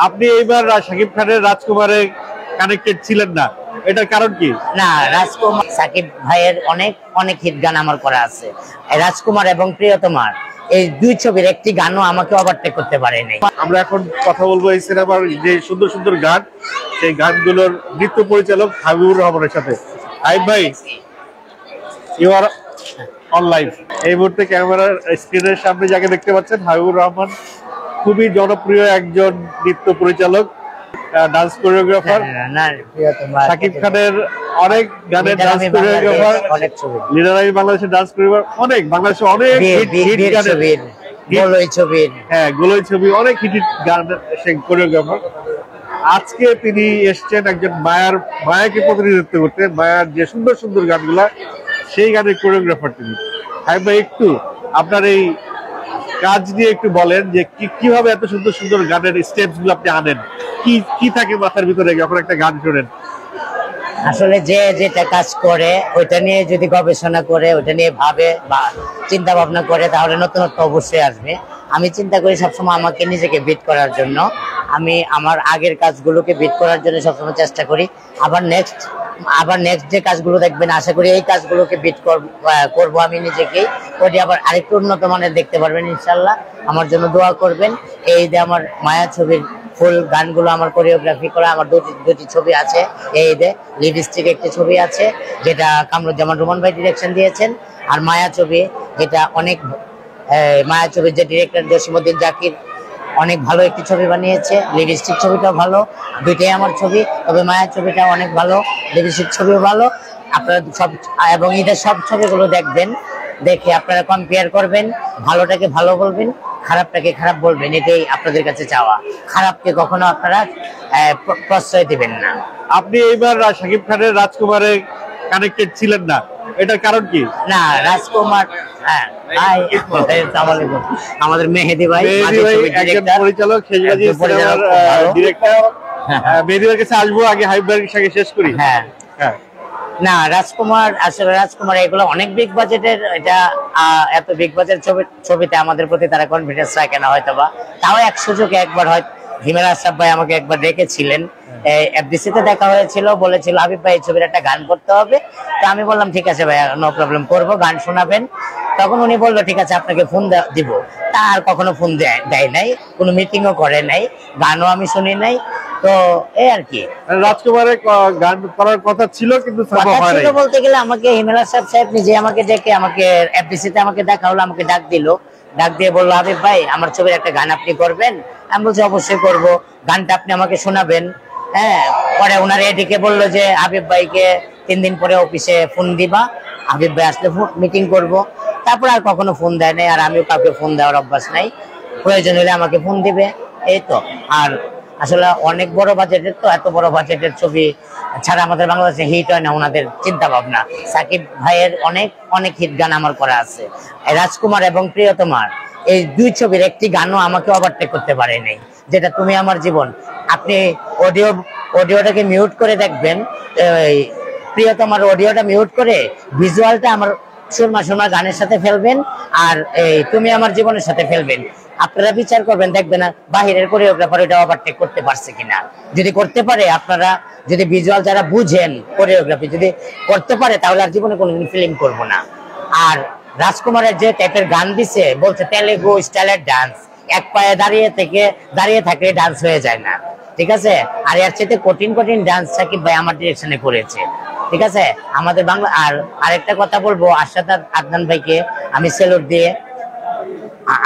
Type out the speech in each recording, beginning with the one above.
আপনি এইবার শাকিব খানের রাজকুমারে কানেক্টেড ছিলেন না, এটার কারণ কি? না, রাজকুমার সাকিব ভাইয়ের অনেক অনেক হিট গান আমার করা আছে। রাজকুমার এবং প্রিয়তমার এই দুই ছবির একটি গানও আমাকে ওভারটেক করতে পারেনি। আমরা এখন কথা বলবো এই সিনেমার যে সুন্দর সুন্দর গান, সেই গানগুলোর নৃত্য পরিচালক হাবিবুর রহমানের সাথে। হাবিব ভাই, ইউ আর অন লাইভ। এই মুহূর্তে ক্যামেরার স্ক্রিনের সামনে যাকে দেখতে পাচ্ছেন, হাবিবুর রহমান খুবই জনপ্রিয় একজন নৃত্য পরিচালক, ডান্স কোরিওগ্রাফার। শাকিব খানের অনেক গানের ডান্স কোরিওগ্রাফার, লিডার আমি বাংলাদেশের ডান্স কোরিওগ্রাফার, অনেক বাংলাদেশে অনেক হিট গানের, গোলই ছবির, হ্যাঁ গোলই ছবি, অনেক হিট গান কোরিওগ্রাফার। আজকে তিনি এসছেন একজন মায়াকে প্রতিনিধিত্ব করতে, মায়ার যে সুন্দর সুন্দর গানগুলা, সেই গানের কোরিওগ্রাফার তিনি। হাবিব ভাই, একটু আপনার এই কাজ নিয়ে একটু বলেন যে কিভাবে এত সুন্দর সুন্দর গানের স্টেপস গুলো আপনি আনেন, কি থাকে মাথার ভিতরে যখন একটা গান শোনেন? আসলে যে যেটা কাজ করে ওইটা নিয়ে যদি গবেষণা করে, ওইটা নিয়ে ভাবে বা চিন্তা ভাবনা করে, তাহলে নতুনত্ব অবশ্যই আসবে। আমি চিন্তা করি সবসময় আমাকে নিজেকে বিট করার জন্য, আমি আমার আগের কাজগুলোকে বিট করার জন্য সবসময় চেষ্টা করি। আবার নেক্সট যে কাজগুলো দেখবেন, আশা করি এই কাজগুলোকে বিট করবো আমি নিজেকেই, ওটি আবার আরেকটু উন্নত মানের দেখতে পারবেন ইনশাল্লাহ। আমার জন্য দোয়া করবেন। এই যে আমার মায়া ছবির ফুল গানগুলো আমার কোরিওগ্রাফি করা, আমার দুটি ছবি আছে। এই যে লিপস্টিক একটি ছবি আছে, যেটা কামরুজ্জামান রোমান ভাই ডিরেকশন দিয়েছেন। আর মায়া ছবি, যেটা অনেক মায়া ছবির যে ডিরেক্টর জসিমউদ্দিন জাকির অনেক ভালো একটি ছবি বানিয়েছে। লিপস্টিক ছবিটাও ভালো, দুইটাই আমার ছবি। তবে মায়া ছবিটা অনেক ভালো, লিপস্টিক ছবিও ভালো। আপনারা সব এবং ঈদের সব ছবিগুলো দেখবেন, দেখে আপনারা কম্পেয়ার করবেন, ভালোটাকে ভালো বলবেন, খারাপটাকে খারাপ বলবেন। এটাই আপনাদের কাছে চাওয়া। খারাপকে কখনো আপনারা প্রশ্রয় দিবেন না। আপনি এইবার শাকিব খানের রাজকুমারে কানেক্টেড ছিলেন না, এটার কারণ কি? না, রাজকুমার, হ্যাঁ আমাদের মেহেদি ভাই একজন পরিচালক, শেষবাজি সিনেমার ডিরেক্টর। মেহেদি ভাইয়ের কাছে আসবো, আগে হাবিব ভাইয়ের সঙ্গে শেষ করি। হ্যাঁ হ্যাঁ, না রাজকুমার, আসলে রাজকুমার এগুলো অনেক বিগ বাজেটের। এটা এত বিগ বাজেট ছবিতে আমাদের প্রতি তারা কনফিডেন্স রাখে না হয়তো বা। তাও এক সুযোগে একবার হয়তো হিমেল আশরাফ ভাই আমাকে একবার ডেকেছিলেন, এফডিসিতে দেখা হয়েছিল, বলেছিল হাবিব ভাই ছবির একটা গান করতে হবে। তো আমি বললাম ঠিক আছে ভাই, নো প্রবলেম, করবো, গান শোনাবেন। তখন উনি বললো ঠিক আছে আপনাকে ফোন দিব। তার কখনো ফোন দেয় নাই, কোনো মিটিংও করে নাই, গানও আমি শুনি নাই। তো এই আর কি, রাজকুমারে গান করার কথা ছিল কিন্তু বলতে গেলে আমাকে হিমেল আশরাফ সাহেব নিজে আমাকে ডেকে, আমাকে এফডিসিতে আমাকে দেখা হলো, আমাকে ডাক দিয়ে বললো হাবিব ভাই আমার ছবির একটা গান আপনি করবেন। আমি বলছি অবশ্যই করব, গানটা আপনি আমাকে শোনাবেন। হ্যাঁ, পরে ওনার এদিকে বললো যে হাবিব ভাইকে 3 দিন পরে অফিসে ফোন দিবা, হাবিব ভাই আসলে মিটিং করব। তারপর আর কখনো ফোন দেয় নাই, আর আমিও কাউকে ফোন দেওয়ার অভ্যাস নাই। প্রয়োজন হলে আমাকে ফোন দিবে, এই তো। আর আসলে অনেক বড় বাজেটের, তো এত বড় বাজেটের ছবি ছাড়া আমাদের বাংলাদেশে হিট হয় না, ওনাদের চিন্তা ভাবনা। সাকিব ভাইয়ের অনেক অনেক হিট গান আমার করা আছে। রাজকুমার এবং প্রিয়তমার এই দুই ছবির একটি গানও আমাকে ওভারটেক করতে পারেনি, যেটা তুমি আমার জীবন। আপনি অডিওটাকে মিউট করে দেখবেন, প্রিয়তমার অডিওটা মিউট করে ভিজুয়ালটা আমার সুরমা গানের সাথে ফেলবেন, আর এই তুমি আমার জীবনের সাথে ফেলবেন। আপনারা বিচার করবেন, দেখবেন না বাহিরের কোরিওগ্রাফার এটা ওভারটেক করতে পারছে কিনা। যদি করতে পারে, আপনারা যদি ভিজুয়াল যারা বুঝেন কোরিওগ্রাফি যদি করতে পারে, তাহলে আর জীবনে কোনোদিন ফিলিং করবো না। আর রাজকুমারের যে টাইপের গান দিছে, বলছে তেলেগু স্টাইলের ডান্স, এক পায়ে দাঁড়িয়ে থাকলে ডান্স হয়ে যায় না, ঠিক আছে। আর এর চেয়ে কঠিন ডান্স সাকিব ভাই আমার ডিরেকশনে করেছে, ঠিক আছে। আমাদের বাংলা। আর আরেকটা কথা বলবো, আশরাফ আদনান ভাইকে আমি স্যালুট দিয়ে,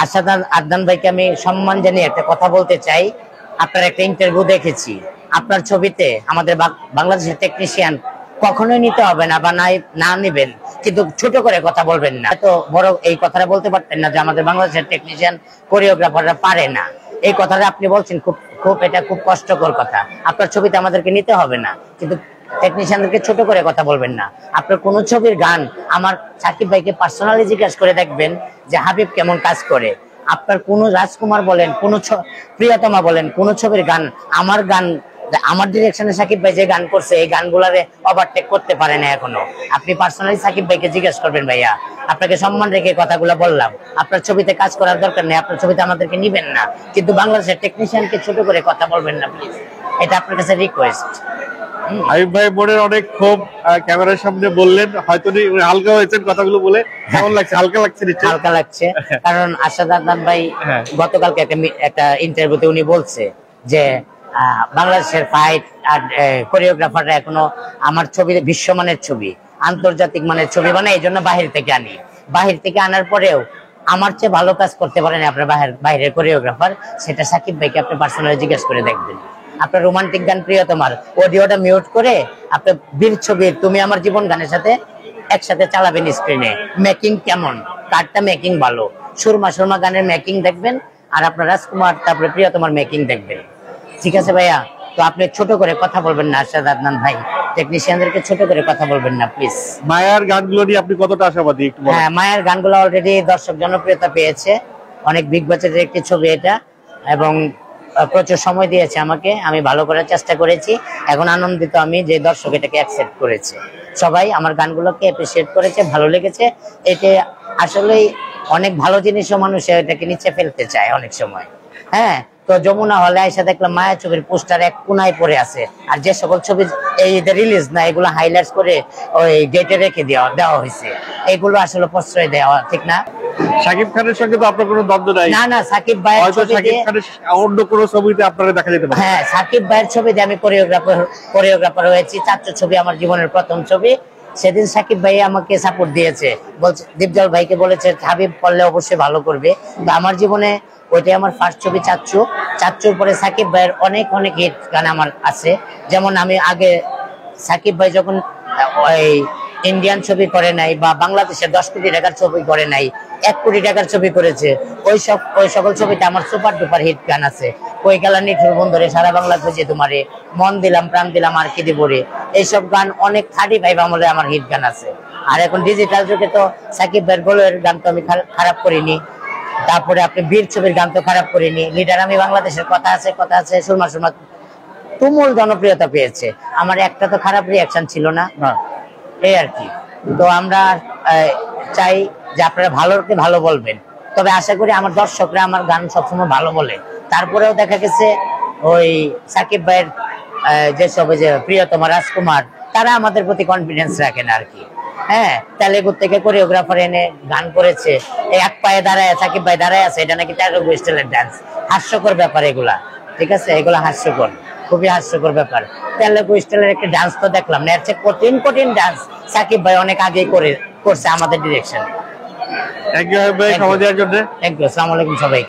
আশরাফ আদনান ভাইকে আমি সম্মান জানিয়ে একটা কথা বলতে চাই। আপনার একটা ইন্টারভিউ দেখেছি, আপনার ছবিতে আমাদের বাংলাদেশের টেকনিশিয়ান কখনোই নিতে হবে না, বা না নিবেন, কিন্তু ছোট করে কথা বলবেন না। এত বড় এই কথাটা বলতে পারতেন না যে আমাদের বাংলাদেশের টেকনিশিয়ান কোরিওগ্রাফাররা পারে না। এই কথাটা আপনি বলছেন, এটা খুব কষ্টকর কথা। আপনার ছবিতে আমাদেরকে নিতে হবে না, কিন্তু টেকনিশিয়ানদেরকে ছোট করে কথা বলবেন না। আপনার কোন ছবির গান আমার সাকিব ভাইকে পার্সোনালি জিজ্ঞাসা করে দেখবেন যে হাবিব কেমন কাজ করে। আপনার কোন রাজকুমার বলেন, কোন প্রিয়তমা বলেন, কোন ছবির গান আমার ডিরেকশনে সাকিব ভাই যে গান করছে, এই গানগুলারে ওভারটেক করতে পারে না এখনো। আপনি পার্সোনালি সাকিব ভাইকে জিজ্ঞাসা করবেন ভাইয়া আপনাকে সম্মান রেখে কথাগুলো বললাম। আপনার ছবিতে কাজ করার দরকার নেই, আপনার ছবিতে আমাদেরকে নিবেন না, কিন্তু বাংলাদেশের টেকনিশিয়ানকে ছোট করে কথা বলবেন না প্লিজ, এটা আপনার কাছে রিকোয়েস্ট। হাবিব ভাই মনের অনেক ক্ষোভ ক্যামেরার সামনে বললেন, হয়তো হালকা হয়েছেন কথাগুলো বলে, কেমন লাগছে? হালকা লাগছে নিশ্চয়ই? হালকা লাগছে, কারণ আশাদ আদনান ভাই হ্যাঁ। গতকালকে একটা ইন্টারভিউতে উনি বলছে যে বাংলাদেশের ফাইট আর কোরিওগ্রাফাররা এখনো আমার ছবি বিশ্বমানের ছবি, আন্তর্জাতিক মানের ছবি বানায়, এই জন্য বাহির থেকে আনি। বাহির থেকে আনার পরেও আমার চেয়ে ভালো কাজ করতে পারেন আপনার বাইরের কোরিওগ্রাফার, সেটা সাকিব ভাইকে আপনি পার্সোনালি জিজ্ঞেস করে দেখবেন। আপনার রোমান্টিক গান প্রিয়তমার অডিওটা মিউট করে আপনি বীর ছবির তুমি আমার জীবন গানের সাথে একসাথে চালাবেন স্ক্রিনে। মেকিং কেমন, কারটা মেকিং ভালো, সুরমা সুরমা গানের মেকিং দেখবেন, আর আপনার রাজকুমার তারপরে প্রিয়তমার মেকিং দেখবেন। ঠিক আছে ভাইয়া? তো আপনি ছোট করে কথা বলবেন না আরশাদ আদনান ভাই, টেকনিশিয়ানদেরকে ছোট করে কথা বলবেন না প্লিজ। মায়ার গানগুলো নিয়ে আপনি কতটা আশাবাদী একটু বলেন? হ্যাঁ, মায়ের গানগুলো অলরেডি দর্শক জনপ্রিয়তা পেয়েছে, অনেক বিগ বাজেটের একটি ছবি এটা, এবং প্রচুর সময় দিয়েছে আমাকে, আমি ভালো করার চেষ্টা করেছি। এখন আনন্দিত আমি যে দর্শক এটাকে অ্যাকসেপ্ট করেছে, সবাই আমার গানগুলোকে অ্যাপ্রিসিয়েট করেছে, ভালো লেগেছে। এতে আসলেই অনেক ভালো জিনিসও মানুষ এটাকে নিচে ফেলতে চায় অনেক সময়। হ্যাঁ, তো যমুনা হলে এসে দেখলাম মায়া ছবির পোস্টার এক কোনায় পড়ে আছে, আর যে সকল ছবি এই রিলিজ না এগুলো হাইলাইটস করে ওই গেটে রেখে দেওয়া হয়েছে, এগুলো আসলে প্রশ্রয় দেওয়া ঠিক না। শাকিব খানের সঙ্গে তো আপনার কোনো দ্বন্দ্ব নাই? না না, সাকিব ভাইয়ের হয়তো ছবি শাকিব দিয়ে, খানের অন্য কোনো ছবিতে আপনারা দেখা যেতে পারে। হ্যাঁ সাকিব ভাইয়ের ছবি দিয়ে আমি কোরিওগ্রাফার হয়েছি। চাচ্চু ছবি আমার জীবনের প্রথম ছবি, সেদিন সাকিব ভাই আমাকে সাপোর্ট দিয়েছে, বলছে দীপজল ভাইকে বলেছে হাবিব করলে অবশ্যই ভালো করবে। তো আমার জীবনে ওইটাই আমার ফার্স্ট ছবি চাচ্চু। চাচ্চুর পরে সাকিব ভাইয়ের অনেক অনেক হিট গান আমার আছে, যেমন আমি আগে সাকিব ভাই যখন ওই ইন্ডিয়ান ছবি করে নাই বা বাংলাদেশের 10 কোটি টাকার ছবি করে নাই, 1 কোটি টাকার ছবি করেছে, ওই সকল ছবিতে আমার সুপার ডুপার হিট গান আছে। কই গেলা নিঠুর বন্ধুরে, সারা বাংলা খুঁজে তোমারে, মন দিলাম প্রাণ দিলাম আর কি দিবরে, এইসব গান অনেক 35 আমলে আমার হিট গান আছে। আর এখন ডিজিটাল যুগে তো সাকিব ভাইয়ের গোলের গান তো আমি খারাপ করিনি, তারপরে আপনি বীর ছবির গান তো খারাপ করিনি, লিডার আমি বাংলাদেশের কথা আছে সুরমা সুরমা তুমুল জনপ্রিয়তা পেয়েছে, আমার একটা তো খারাপ রিয়াকশন ছিল না, এই আর কি। তো আমরা চাই যে আপনারা ভালোকে ভালো বলবেন, তবে আশা করি আমার দর্শকরা আমার গান সবসময় ভালো বলে। তারপরেও দেখা গেছে ওই সাকিব ভাইয়ের যেসব যে প্রিয়তমা রাজকুমার, তারা আমাদের প্রতি কনফিডেন্স রাখে না আর কি। হ্যাঁ, তেলেগু থেকে কোরিওগ্রাফার এনে গান করেছে, এই এক পায়ে দাঁড়ায় সাকিব ভাই দাঁড়ায় আছে, এটা নাকি তেলেগু স্টাইলের ডান্স। হাস্যকর ব্যাপার এগুলা, ঠিক আছে, এগুলা হাস্যকর, খুবই হাস্যকর ব্যাপার। তেলেগু স্টাইলের একটা ডান্স তো দেখলাম না, এর চেয়ে কঠিন ডান্স সাকিব ভাই অনেক আগেই করছে আমাদের ডিরেকশন। থ্যাংক ইউ ভাই, সময় দেওয়ার জন্য। থ্যাংক ইউ, আসসালামু আলাইকুম সবাই।